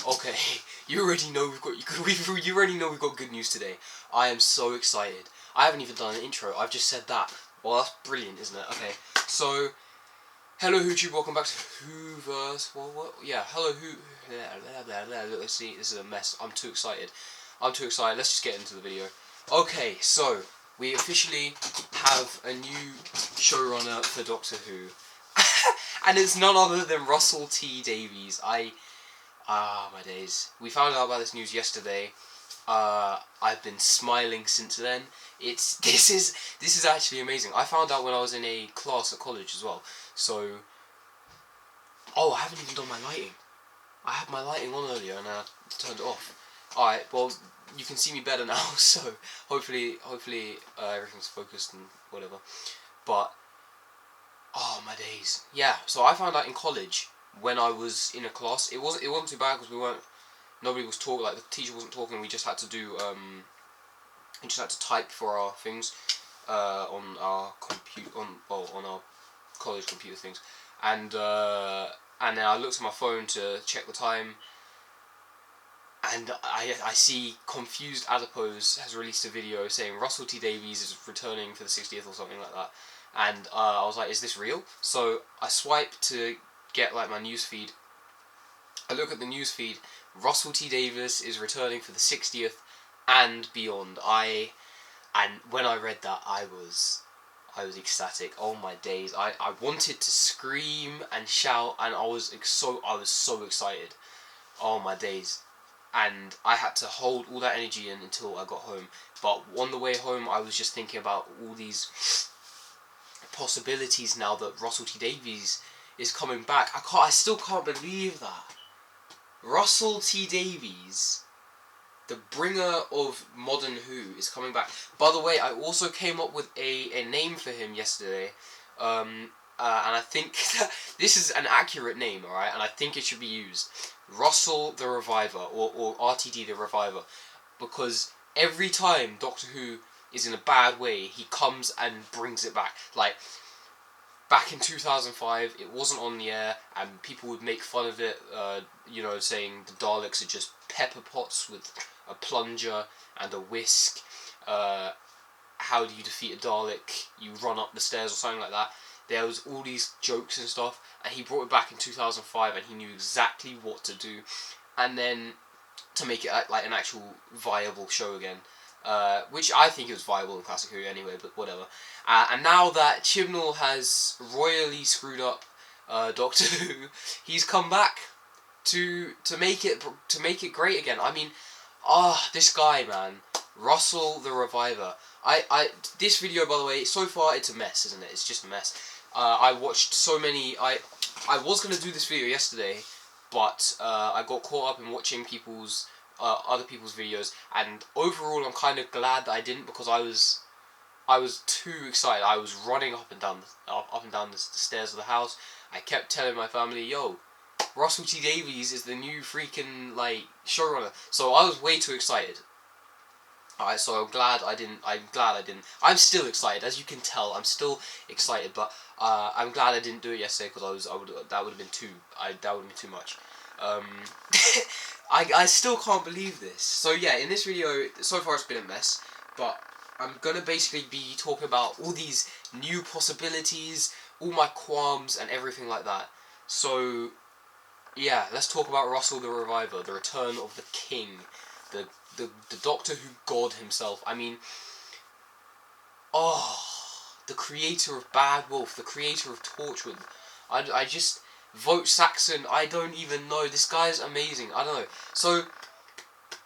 Okay, you already know you already know we've got good news today. I am so excited. I haven't even done an intro. I've just said that. Well, that's brilliant, isn't it? Okay, so hello YouTube, welcome back to Whoverse. What? Yeah, hello Who. Let's see. This is a mess. I'm too excited. Let's just get into the video. Okay, so we officially have a new showrunner for Doctor Who, and it's none other than Russell T Davies. My days. We found out about this news yesterday. I've been smiling since then. This is actually amazing. I found out when I was in a class at college as well. So, I haven't even done my lighting. I had my lighting on earlier and I turned it off. Alright, well, you can see me better now, so hopefully everything's focused and whatever. But, oh my days. Yeah, so I found out in college when I was in a class. It wasn't too bad because nobody was talking, like the teacher wasn't talking. We just had to do we just had to type for our things on our on our college computer things, and then I looked at my phone to check the time, and I see Confused Adipose has released a video saying Russell T Davies is returning for the 60th or something like that, and I was like, is this real? So I swipe to get like my newsfeed. I look at the newsfeed. Russell T Davies is returning for the 60th and beyond. And when I read that, I was ecstatic. Oh my days! I wanted to scream and shout, and I was so excited. Oh my days! And I had to hold all that energy in until I got home. But on the way home, I was just thinking about all these possibilities now that Russell T Davies is coming back. I still can't believe that. Russell T Davies, the bringer of modern Who, is coming back. By the way, I also came up with a name for him yesterday, and I think that this is an accurate name, alright, and I think it should be used. Russell the Reviver, or RTD the Reviver, because every time Doctor Who is in a bad way, he comes and brings it back. Like, back in 2005, it wasn't on the air, and people would make fun of it, saying the Daleks are just pepper pots with a plunger and a whisk. How do you defeat a Dalek? You run up the stairs or something like that. There was all these jokes and stuff, and he brought it back in 2005, and he knew exactly what to do, and then to make it like an actual viable show again. Which I think it was viable in Classic Who anyway, but whatever. And now that Chibnall has royally screwed up Doctor Who, he's come back to make it great again. I mean, this guy, man, Russell the Reviver. This video, by the way, so far it's a mess, isn't it? It's just a mess. I watched so many. I was gonna do this video yesterday, but I got caught up in watching other people's videos, and overall I'm kind of glad that I didn't, because I was too excited. I was running up and down the stairs of the house. I kept telling my family, yo, Russell T Davies is the new freaking showrunner. So I was way too excited. Alright, so I'm glad I didn't. I'm still excited, as you can tell. I'm still excited, but I'm glad I didn't do it yesterday, because that would have been too much. I still can't believe this. So yeah, in this video, so far it's been a mess, but I'm gonna basically be talking about all these new possibilities, all my qualms and everything like that. So yeah, let's talk about Russell the Reviver, the return of the King, the Doctor Who God himself. I mean, the creator of Bad Wolf, the creator of Torchwood. I just vote Saxon. I don't even know. This guy's amazing. I don't know. So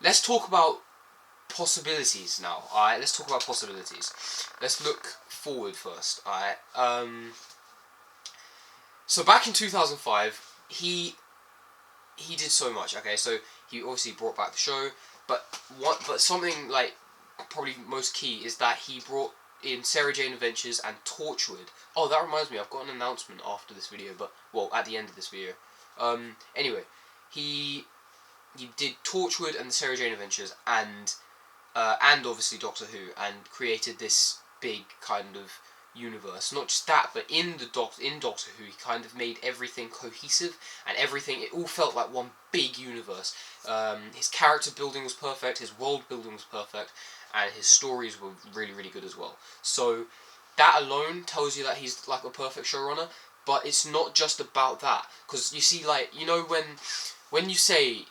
let's talk about possibilities now. Alright, let's talk about possibilities. Let's look forward first. Alright. So back in 2005, he did so much. Okay, so he obviously brought back the show, but something like probably most key is that he brought in Sarah Jane Adventures and Torchwood. Oh, that reminds me, I've got an announcement after this video, at the end of this video. Anyway, he did Torchwood and the Sarah Jane Adventures, and obviously Doctor Who, and created this big kind of universe. Not just that, but in Doctor Who, he kind of made everything cohesive, and it all felt like one big universe. His character building was perfect, his world building was perfect, and his stories were really, really good as well. So that alone tells you that he's like a perfect showrunner. But it's not just about that, because you see, like, you know, when you say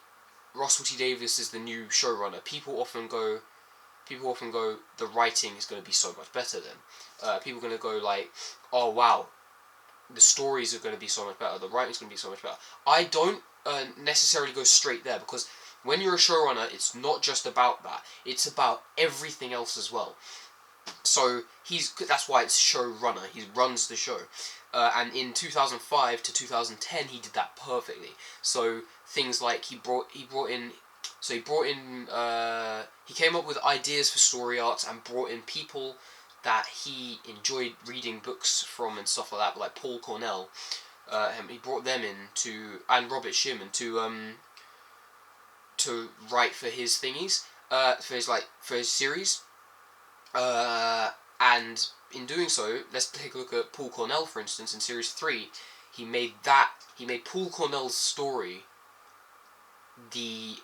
Russell T Davies is the new showrunner, people often go, the writing is going to be so much better then. People are going to go like, oh wow, the stories are going to be so much better, the writing's going to be so much better. I don't necessarily go straight there, because when you're a showrunner, it's not just about that, it's about everything else as well. So that's why it's showrunner, he runs the show. And in 2005 to 2010, he did that perfectly. So things like he came up with ideas for story arcs and brought in people that he enjoyed reading books from and stuff like that, like Paul Cornell. He brought them in and Robert Sherman to write for his thingies, for his series. And in doing so, let's take a look at Paul Cornell, for instance. In Series 3, he made Paul Cornell's story the,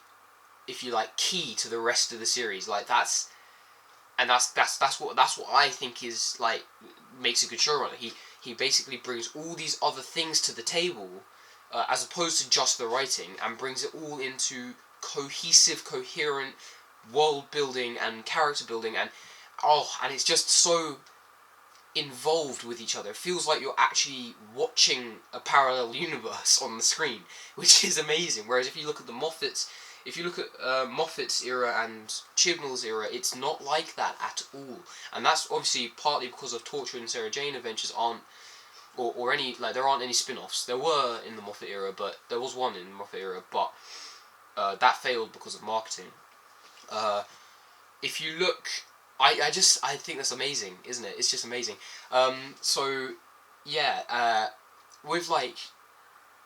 if you like, key to the rest of the series. Like, that's what I think is, like, makes a good showrunner. He basically brings all these other things to the table, as opposed to just the writing, and brings it all into cohesive, coherent world building and character building, and it's just so involved with each other. It feels like you're actually watching a parallel universe on the screen, which is amazing. Whereas if you look at Moffat's era and Chibnall's era, it's not like that at all. And that's obviously partly because of Torchwood and Sarah Jane Adventures there aren't any spin-offs. There were in the Moffat era, but there was one in the Moffat era, but that failed because of marketing. If you look, I think that's amazing, isn't it? It's just amazing. With like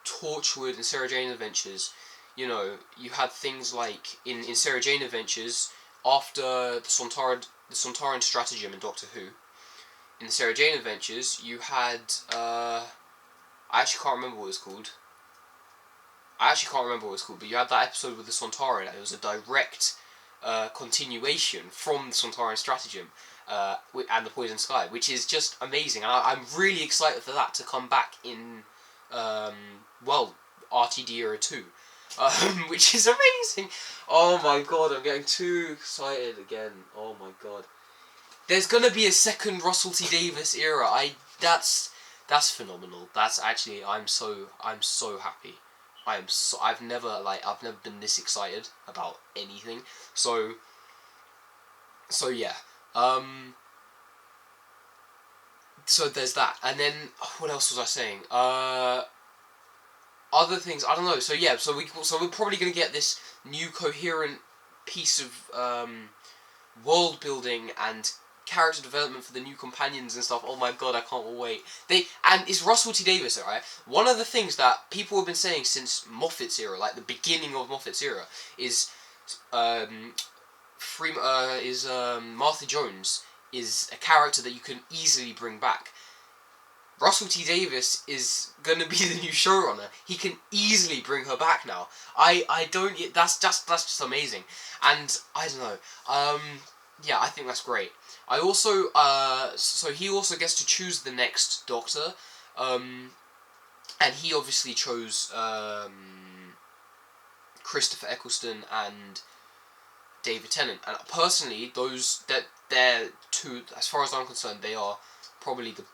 Torchwood and Sarah Jane Adventures, you know, you had things like in Sarah Jane Adventures, after the Sontaran stratagem in Doctor Who. In the Sarah Jane Adventures, you had I actually can't remember what it was called. But you had that episode with the Sontaran, and it was a direct continuation from the Sontaran stratagem and the Poison Sky, which is just amazing. And I'm really excited for that to come back in RTD era 2, which is amazing. Oh my god, I'm getting too excited again. Oh my god, there's gonna be a second Russell T Davies era. That's phenomenal. That's actually, I'm so happy. I've never been this excited about anything. So yeah. So there's that. And then what else was I saying? Other things, I don't know. So yeah, so we're probably going to get this new coherent piece of world building and character development for the new companions and stuff. Oh my god, I can't wait. And it's Russell T Davies, right? One of the things that people have been saying since Moffat's era, like the beginning of Moffat's era, is Martha Jones is a character that you can easily bring back. Russell T Davies is gonna be the new showrunner. He can easily bring her back now. That's just amazing. And I don't know. Yeah, I think that's great. I also, so he also gets to choose the next Doctor, and he obviously chose Christopher Eccleston and David Tennant. And personally, they're two, as far as I'm concerned, they are probably the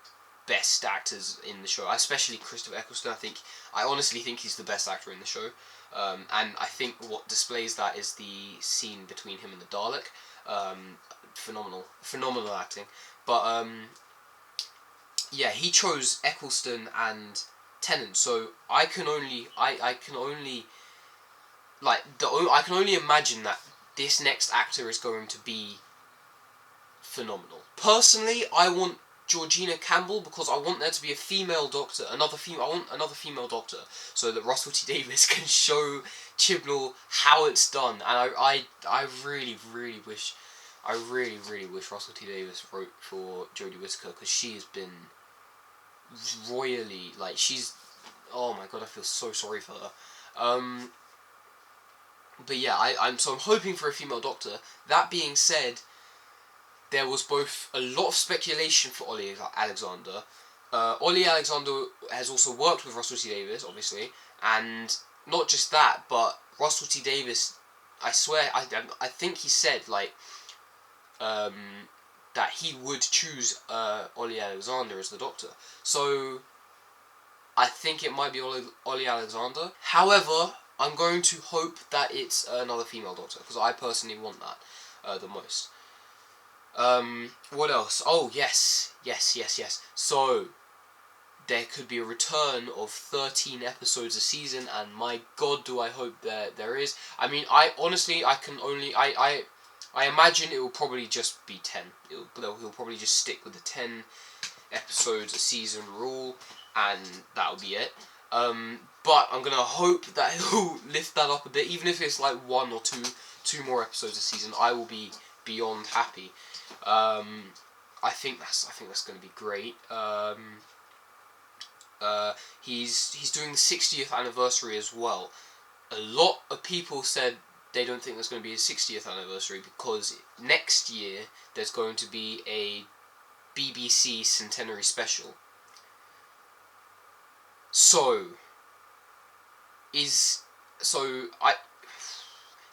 best actors in the show. Especially Christopher Eccleston. I honestly think he's the best actor in the show. And I think what displays that is the scene between him and the Dalek. Phenomenal acting. But yeah, he chose Eccleston and Tennant. So I can only imagine that this next actor is going to be phenomenal. Personally, I want Georgina Campbell because I want there to be a female Doctor, I want another female Doctor, so that Russell T Davies can show Chibnall how it's done. And I really, really wish I really, really wish Russell T Davies wrote for Jodie Whittaker, because she has been royally, like, she's, oh my god, I feel so sorry for her. But yeah, I'm hoping for a female Doctor. That being said, there was both a lot of speculation for Ollie Alexander. Ollie Alexander has also worked with Russell T Davies, obviously, and not just that, but Russell T Davies, I swear, I think he said, like, that he would choose Ollie Alexander as the Doctor. So I think it might be Ollie Alexander. However, I'm going to hope that it's another female Doctor, because I personally want that the most. What else? Oh, yes. So, there could be a return of 13 episodes a season, and my god, do I hope there is. I mean, I imagine it will probably just be 10. He'll probably just stick with the 10 episodes a season rule, and that'll be it. But I'm gonna hope that he'll lift that up a bit, even if it's like one or two more episodes a season. I will be beyond happy. I think that's gonna be great. He's doing the 60th anniversary as well. A lot of people said they don't think there's going to be a 60th anniversary, because next year there's going to be a BBC centenary special.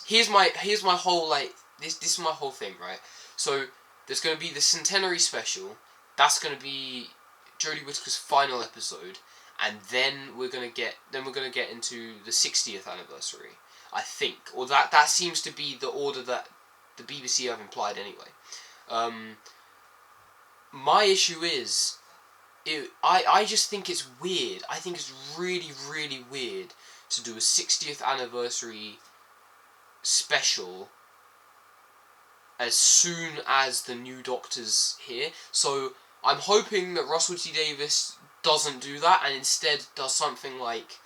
Here's my whole, like, this is my whole thing, right? So there's going to be the centenary special. That's going to be Jodie Whittaker's final episode, and then we're gonna get into the 60th anniversary, I think, or that seems to be the order that the BBC have implied anyway. My issue is, I just think it's weird. I think it's really, really weird to do a 60th anniversary special as soon as the new Doctor's here. So I'm hoping that Russell T Davies doesn't do that, and instead does something like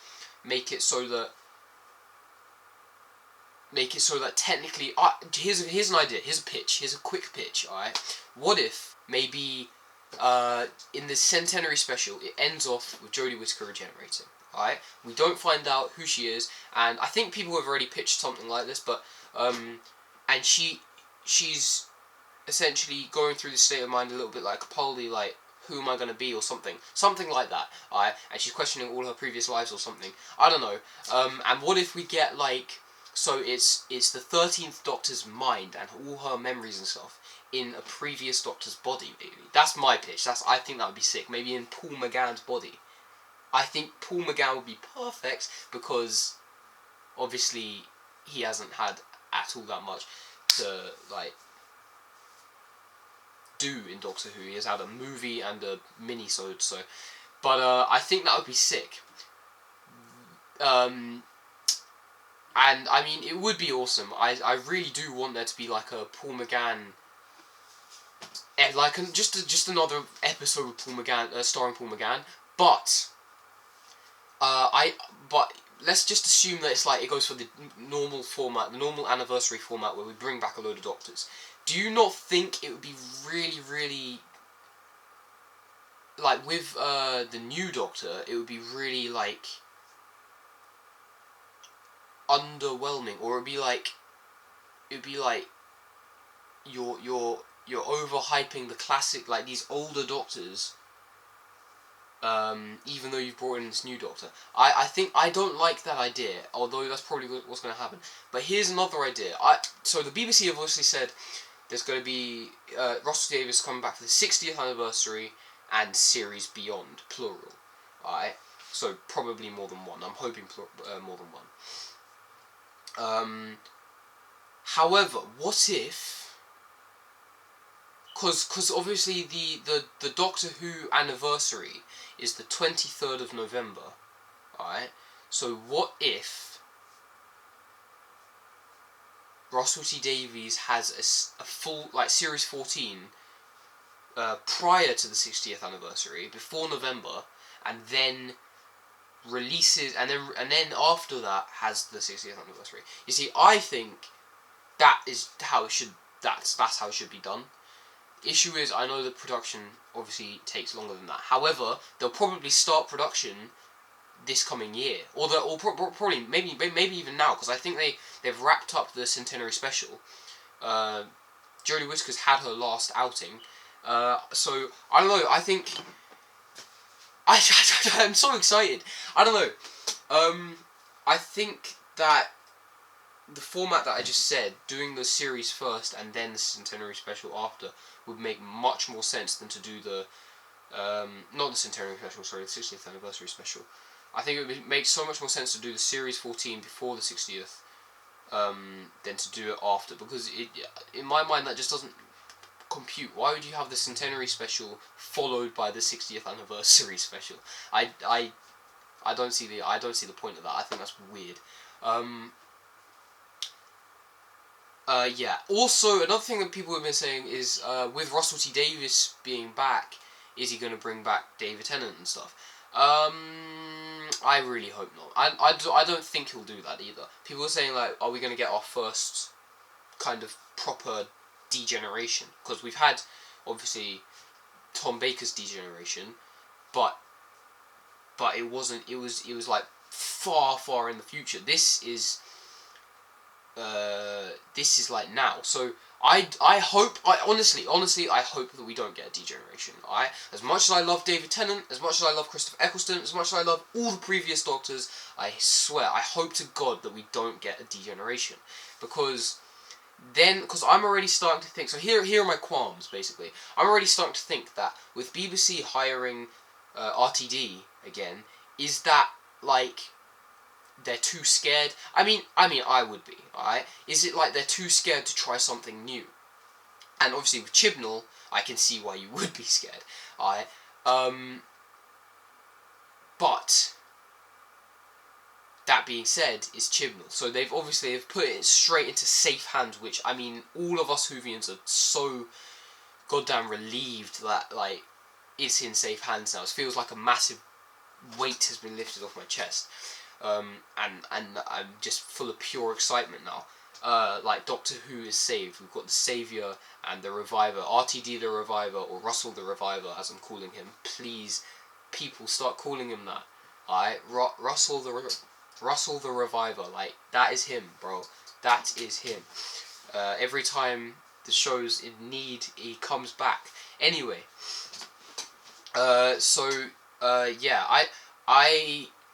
make it so that technically, here's an idea, here's a pitch, here's a quick pitch, alright? What if maybe in the centenary special it ends off with Jodie Whittaker regenerating, alright? We don't find out who she is, and I think people have already pitched something like this, but and she's essentially going through the state of mind a little bit like Capaldi, like, who am I going to be, or something like that, and she's questioning all her previous lives or something, I don't know, and what if we get, like, so it's the 13th Doctor's mind and all her memories and stuff in a previous Doctor's body, maybe. That's my pitch. I think that would be sick. Maybe in Paul McGann's body. I think Paul McGann would be perfect, because obviously he hasn't had at all that much to, like, do in Doctor Who. He has had a movie and a mini-sode, so, but I think that would be sick. And I mean, it would be awesome. I really do want there to be like a Paul McGann, like just another episode with Paul McGann, starring Paul McGann. But but let's just assume that it's like it goes for the normal format, the normal anniversary format, where we bring back a load of Doctors. Do you not think it would be really, really, like, with the new Doctor, it would be really, like, underwhelming, or it'd be like you're overhyping the classic, like, these older Doctors, even though you've brought in this new Doctor. I think I don't like that idea, although that's probably what's going to happen. But here's another idea. So the BBC have obviously said there's going to be Russell Davies coming back for the 60th anniversary and series beyond, plural. Alright, so probably more than one. I'm hoping more than one. However, what if, because obviously the Doctor Who anniversary is the 23rd of November, alright, so what if Russell T Davies has a full, like, series 14 prior to the 60th anniversary, before November, and then releases, and then after that has the 60th anniversary. You see, I think that is how it should that's how it should be done. Issue is, I know the production obviously takes longer than that. However, they'll probably start production this coming year, probably maybe even now, because I think they've wrapped up the centenary special. Jodie Whittaker's had her last outing, so I don't know. I think I'm so excited. I don't know. I think that the format that I just said, doing the series first and then the centenary special after, would make much more sense than to do the not the centenary special, sorry, the 60th anniversary special. I think it would make so much more sense to do the series 14 before the 60th than to do it after, because in my mind that just doesn't compute. Why would you have the centenary special followed by the 60th anniversary special? I don't see the point of that. I think that's weird. Yeah. Also, another thing that people have been saying is, with Russell T Davies being back, is he going to bring back David Tennant and stuff? I really hope not. I don't think he'll do that either. People are saying, like, are we going to get our first kind of proper degeneration? Because we've had, obviously, Tom Baker's degeneration, but it wasn't. It was like far in the future. This is like now. So I honestly I hope that we don't get a degeneration. As much as I love David Tennant, as much as I love Christopher Eccleston, as much as I love all the previous Doctors, I swear, I hope to God that we don't get a degeneration, because I'm already starting to think. So here are my qualms. Basically, I'm already starting to think that with BBC hiring RTD again, is that like they're too scared? I mean, I would be, alright? Is it like they're too scared to try something new? And obviously with Chibnall, I can see why you would be scared, alright? But that being said, is Chibnall. So they've put it straight into safe hands, which, I mean, all of us Whovians are so goddamn relieved that, like, it's in safe hands now. It feels like a massive weight has been lifted off my chest. And I'm just full of pure excitement now. Like, Doctor Who is saved. We've got the Saviour and the Reviver. RTD the Reviver, or Russell the Reviver, as I'm calling him. Please, people, start calling him that. Alright? Russell the Reviver. Like, that is him, bro. That is him. Every time the show's in need, he comes back. Anyway. Yeah,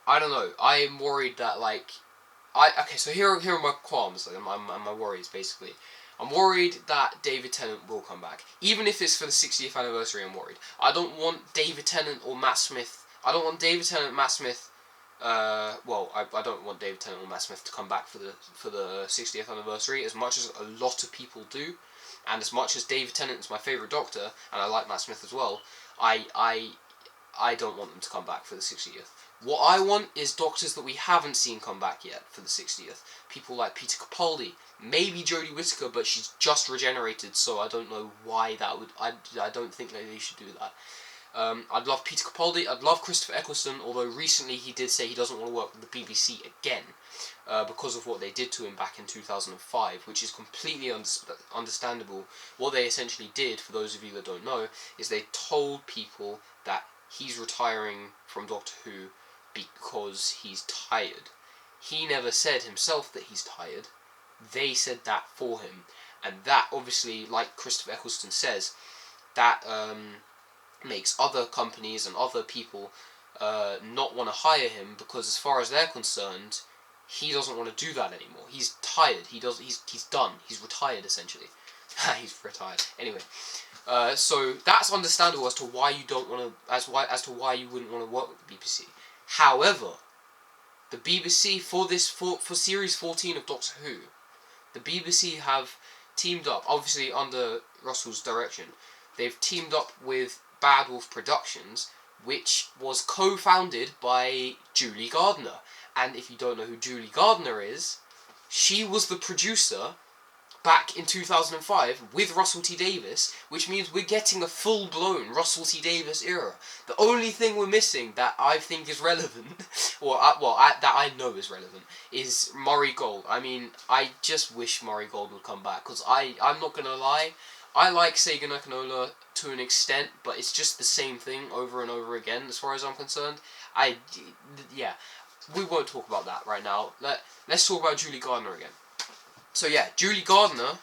I don't know. I am worried that, like, okay. So here are my qualms, like, my worries basically. I'm worried that David Tennant will come back, even if it's for the 60th anniversary. I'm worried. I don't want David Tennant or Matt Smith. I don't want David Tennant, Matt Smith. I don't want David Tennant or Matt Smith to come back for the 60th anniversary, as much as a lot of people do, and as much as David Tennant is my favourite Doctor, and I like Matt Smith as well. I don't want them to come back for the 60th. What I want is Doctors that we haven't seen come back yet for the 60th. People like Peter Capaldi, maybe Jodie Whittaker, but she's just regenerated, so I don't know why that would. I don't think that they should do that. I'd love Peter Capaldi. I'd love Christopher Eccleston, although recently he did say he doesn't want to work with the BBC again because of what they did to him back in 2005, which is completely understandable. What they essentially did, for those of you that don't know, is they told people that he's retiring from Doctor Who because he's tired. He never said himself that he's tired. They said that for him. And that, obviously, like Christopher Eccleston says, that makes other companies and other people not want to hire him, because as far as they're concerned, he doesn't want to do that anymore. He's tired. He's done. He's retired, essentially. He's retired. Anyway. So that's understandable as to why you don't want to, as to why you wouldn't want to work with the BBC. However, the BBC for series 14 of Doctor Who, the BBC have teamed up, obviously under Russell's direction. They've teamed up with Bad Wolf Productions, which was co-founded by Julie Gardner. And if you don't know who Julie Gardner is, she was the producer back in 2005 with Russell T Davies, which means we're getting a full-blown Russell T Davies era. The only thing we're missing that I think is relevant, that I know is relevant, is Murray Gold. I mean, I just wish Murray Gold would come back, because I'm not gonna lie, I like Seiga Nakanola to an extent, but it's just the same thing over and over again, as far as I'm concerned. Yeah, we won't talk about that right now. Let's talk about Julie Gardner again. So yeah, Julie Gardner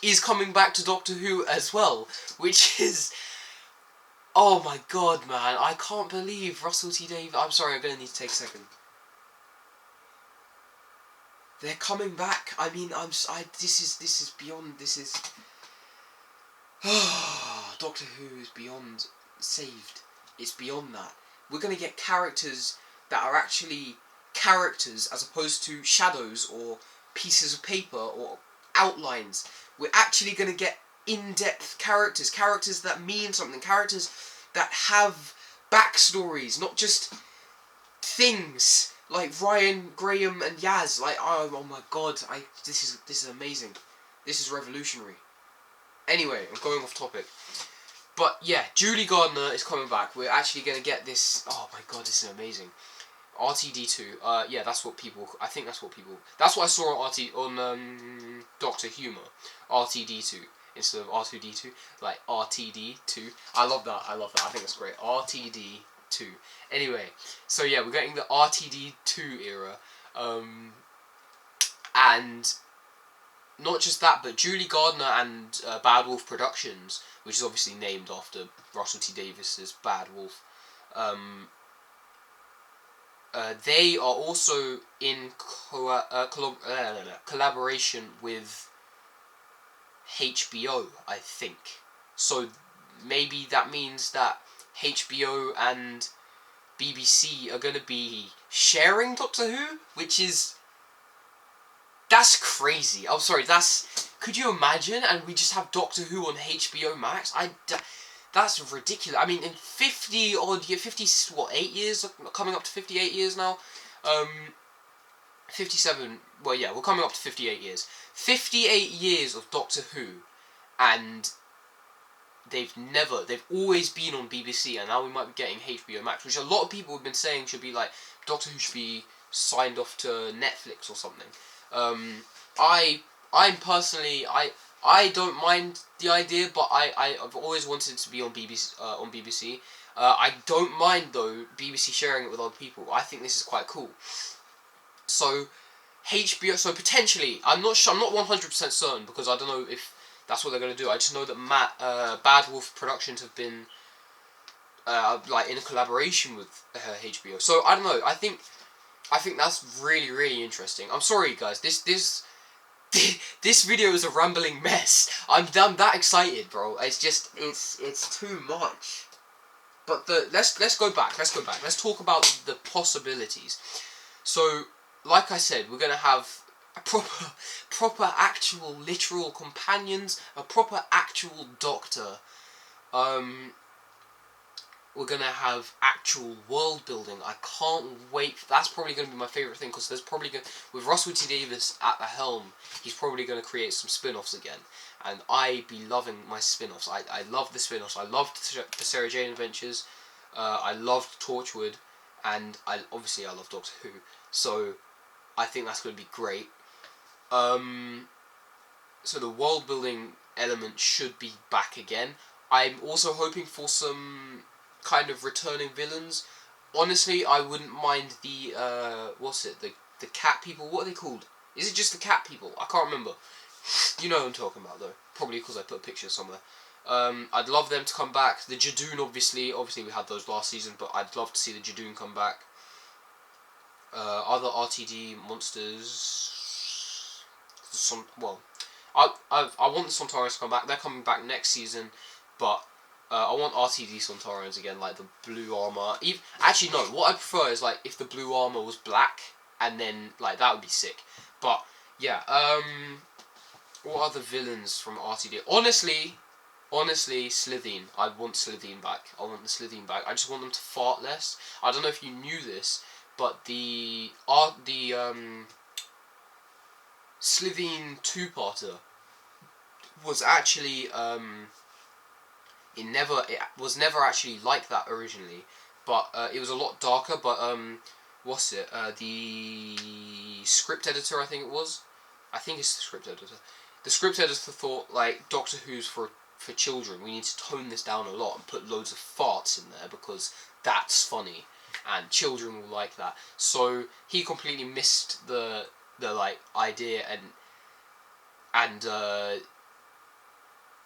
is coming back to Doctor Who as well, which is... Oh my god, man, I can't believe Russell T Davies... I'm sorry, I'm gonna need to take a second. They're coming back. I mean, this is beyond, this is... Doctor Who is beyond saved. It's beyond that. We're gonna get characters that are actually characters as opposed to shadows or pieces of paper or outlines. We're actually going to get in-depth characters, characters that mean something, characters that have backstories, not just things like Ryan, Graham and Yaz. Like, oh my god, this is amazing. This is revolutionary. Anyway, I'm going off topic. But yeah, Julie Gardner is coming back. We're actually going to get this. Oh my god, this is amazing. RTD2. Yeah, that's what people. I think that's what people. That's what I saw on Doctor Humor. RTD2 instead of R2D2, like RTD2. I love that. I think that's great. RTD2. Anyway, so yeah, we're getting the RTD2 era, and not just that, but Julie Gardner and Bad Wolf Productions, which is obviously named after Russell T Davies's Bad Wolf. They are also in collaboration with HBO, I think. So maybe that means that HBO and BBC are going to be sharing Doctor Who, which is... That's crazy. I'm sorry, could you imagine? And we just have Doctor Who on HBO Max? That's ridiculous. I mean, in 8 years? Coming up to 58 years now? 57, well yeah, we're coming up to 58 years. 58 years of Doctor Who, and they've always been on BBC, and now we might be getting HBO Max, which a lot of people have been saying should be like, Doctor Who should be signed off to Netflix or something. I'm personally, I don't mind the idea, but I've always wanted it to be on BBC. I don't mind though BBC sharing it with other people. I think this is quite cool. So HBO, so potentially, I'm not 100% certain, because I don't know if that's what they're gonna do. I just know that Bad Wolf Productions have been like in a collaboration with HBO. So I don't know. I think that's really, really interesting. I'm sorry guys, this video is a rambling mess. I'm that excited, bro. It's just it's too much. But let's go back. Let's talk about the possibilities. So, like I said, we're gonna have a proper actual literal companions, a proper actual doctor. We're gonna have actual world building. I can't wait. That's probably gonna be my favorite thing, because there's probably with Russell T Davies at the helm, he's probably gonna create some spin-offs again, and I be loving my spin-offs. I love the spin-offs. I loved the Sarah Jane Adventures. I loved Torchwood, and I love Doctor Who. So I think that's gonna be great. So the world building element should be back again. I'm also hoping for some kind of returning villains. Honestly, I wouldn't mind the the cat people. What are they called? Is it just the cat people? I can't remember. You know what I'm talking about though. Probably because I put a picture somewhere. I'd love them to come back. The Jadoon, obviously we had those last season, but I'd love to see the Jadoon come back. Other RTD monsters. I want the Sontarans to come back. They're coming back next season, but I want RTD Sontarans again, like the blue armor. Actually, no. What I prefer is like if the blue armor was black, and then like that would be sick. But yeah, what are the villains from RTD? Honestly, Slitheen. I want Slitheen back. I want the Slitheen back. I just want them to fart less. I don't know if you knew this, but the Slitheen two-parter was actually it was never actually like that originally, but it was a lot darker. But what's it? The script editor, I think it was. I think it's the script editor. The script editor thought, like, Doctor Who's for children. We need to tone this down a lot and put loads of farts in there because that's funny and children will like that. So he completely missed the like idea and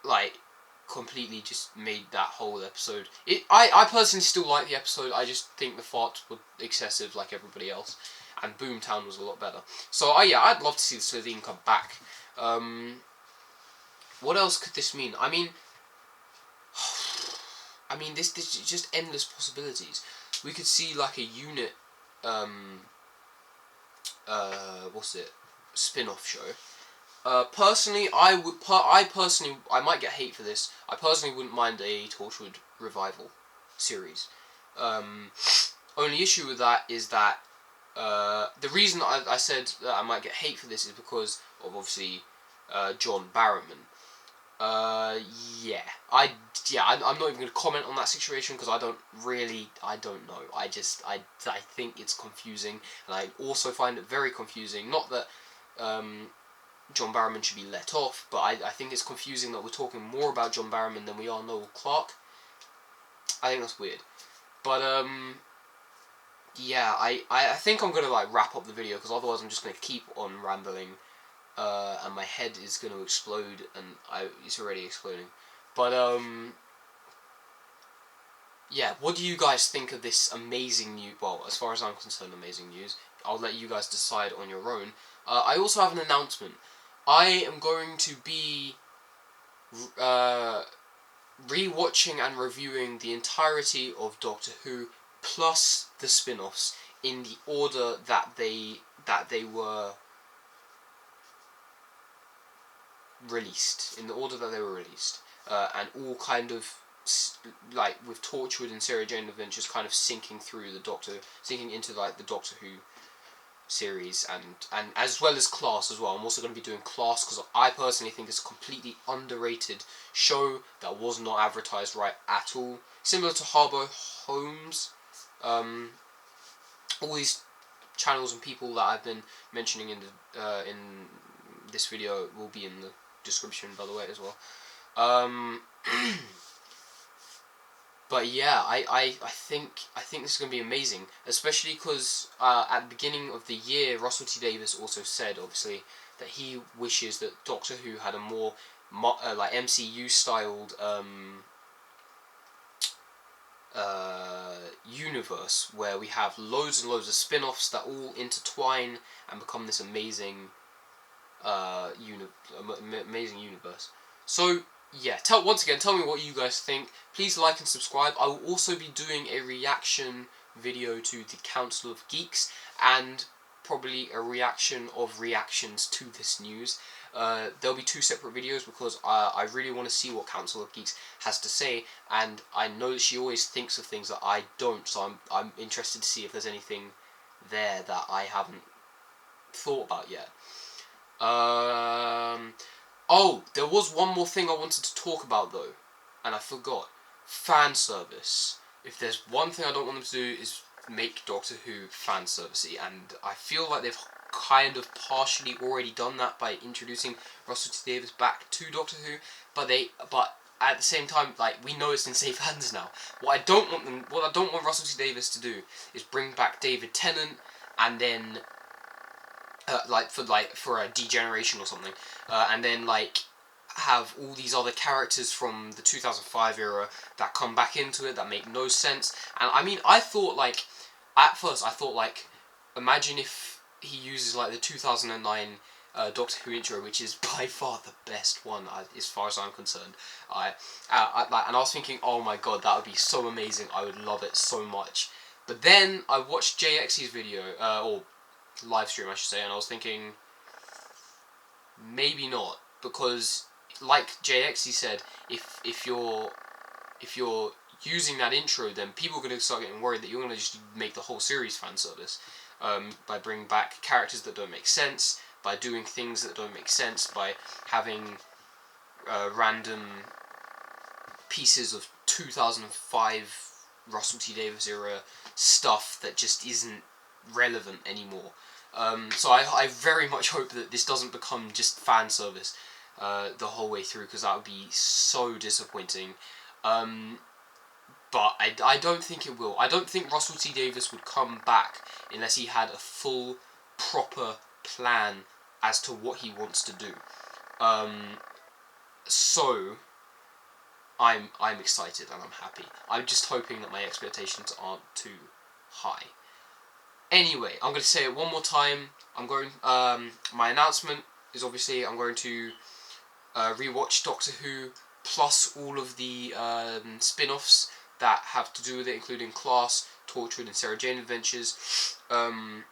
like completely just made that whole episode. I personally still like the episode. I just think the farts were excessive, like everybody else, and Boomtown was a lot better. So yeah, I'd love to see the Slitheen come back. What else could this mean? I mean, this is just endless possibilities. We could see like a unit, what's it, spin-off show. Personally, I might get hate for this. I personally wouldn't mind a Torchwood revival series. Only issue with that is that the reason I said that I might get hate for this is because of obviously John Barrowman. I'm not even going to comment on that situation because I don't know. I think it's confusing, and I also find it very confusing. Not that John Barrowman should be let off, but I think it's confusing that we're talking more about John Barrowman than we are Noel Clarke. I think that's weird. But yeah, I think I'm going to like wrap up the video because otherwise I'm just going to keep on rambling. And my head is going to explode, and it's already exploding. But, yeah, what do you guys think of this amazing news? Well, as far as I'm concerned, amazing news. I'll let you guys decide on your own. I also have an announcement. I am going to be rewatching and reviewing the entirety of Doctor Who, plus the spin-offs, in the order that they were released, and all kind of like with Torchwood and Sarah Jane Adventures kind of sinking into like the Doctor Who series, and as well as Class as well. I'm also going to be doing Class because I personally think it's a completely underrated show that was not advertised right at all, similar to Harbour Homes. All these channels and people that I've been mentioning in this video will be in the description, by the way, as well. But yeah, I think this is going to be amazing, especially because at the beginning of the year, Russell T Davies also said, obviously, that he wishes that Doctor Who had a more like MCU-styled universe where we have loads and loads of spin-offs that all intertwine and become this amazing amazing universe. So yeah, once again, tell me what you guys think. Please like and subscribe. I will also be doing a reaction video to the Council of Geeks, and probably a reaction of reactions to this news. There'll be two separate videos because I really want to see what Council of Geeks has to say, and I know that she always thinks of things that I don't, so I'm interested to see if there's anything there that I haven't thought about yet. Oh, there was one more thing I wanted to talk about though, and I forgot. Fan service. If there's one thing I don't want them to do is make Doctor Who fan servicey, and I feel like they've kind of partially already done that by introducing Russell T Davies back to Doctor Who, but at the same time, like, we know it's in safe hands now. What I don't want Russell T Davies to do is bring back David Tennant and then for a degeneration or something, and then like have all these other characters from the 2005 era that come back into it that make no sense. And I mean, I thought like, at first I thought like, imagine if he uses like the 2009 Doctor Who intro, which is by far the best one as far as I'm concerned. And I was thinking, oh my god, that would be so amazing. I would love it so much. But then I watched JX's video, or live stream I should say, and I was thinking, maybe not, because like JXE said, if you're using that intro, then people are going to start getting worried that you're going to just make the whole series fan service, by bringing back characters that don't make sense, by doing things that don't make sense, by having random pieces of 2005 Russell T Davies era stuff that just isn't relevant anymore. So I very much hope that this doesn't become just fan service the whole way through, because that would be so disappointing. But I don't think it will. I don't think Russell T Davies would come back unless he had a full, proper plan as to what he wants to do. So I'm excited and I'm happy. I'm just hoping that my expectations aren't too high. Anyway, I'm going to say it one more time. My announcement is obviously I'm going to rewatch Doctor Who plus all of the spin-offs that have to do with it, including Class, Torchwood, and Sarah Jane Adventures. And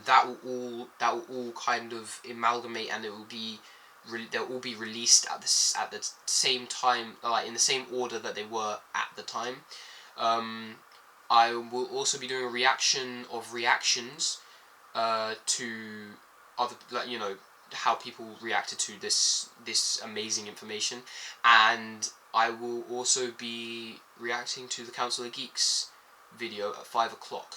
that will all kind of amalgamate, and they'll all be released at the same time, like in the same order that they were at the time. I will also be doing a reaction of reactions to other, like, you know, how people reacted to this amazing information, and I will also be reacting to the Council of Geeks video at 5 o'clock.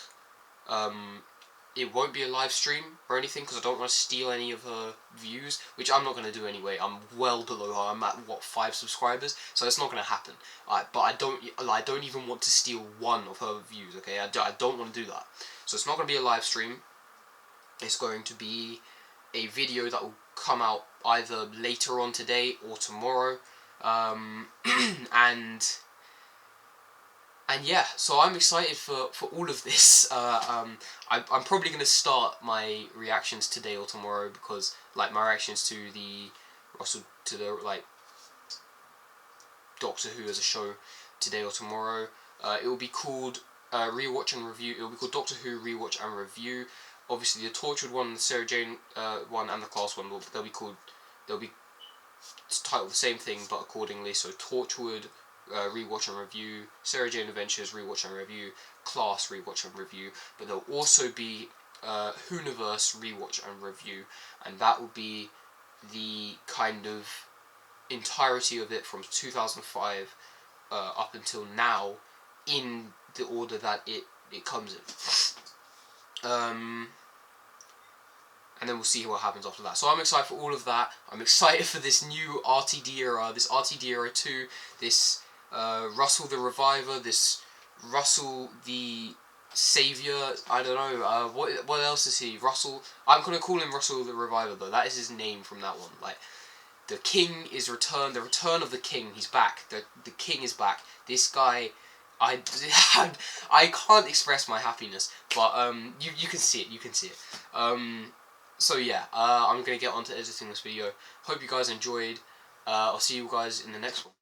It won't be a live stream or anything because I don't want to steal any of her views, which I'm not going to do anyway. I'm well below her. I'm at 5 subscribers, so it's not going to happen. But I don't even want to steal one of her views. Okay, I don't want to do that. So it's not going to be a live stream. It's going to be a video that will come out either later on today or tomorrow, and yeah, so I'm excited for all of this. I'm probably going to start my reactions today or tomorrow, because like my reactions to the Doctor Who as a show today or tomorrow. It will be called Rewatch and Review. It will be called Doctor Who Rewatch and Review. Obviously, the Torchwood one, the Sarah Jane one, and the Class one they'll be titled the same thing but accordingly. So Torchwood, Rewatch and Review, Sarah Jane Adventures, Rewatch and Review, Class, Rewatch and Review, but there'll also be Whoniverse, Rewatch and Review, and that will be the kind of entirety of it from 2005 up until now, in the order that it comes in. And then we'll see what happens after that. So I'm excited for all of that. I'm excited for this new RTD era, this RTD era 2, this Russell the Reviver, this Russell the Saviour. I don't know. What else is he? Russell. I'm gonna call him Russell the Reviver though. That is his name from that one. Like, the King is returned. The return of the King. He's back. The King is back. This guy. I can't express my happiness, but you can see it. You can see it. So yeah, I'm gonna get on to editing this video. Hope you guys enjoyed. I'll see you guys in the next one.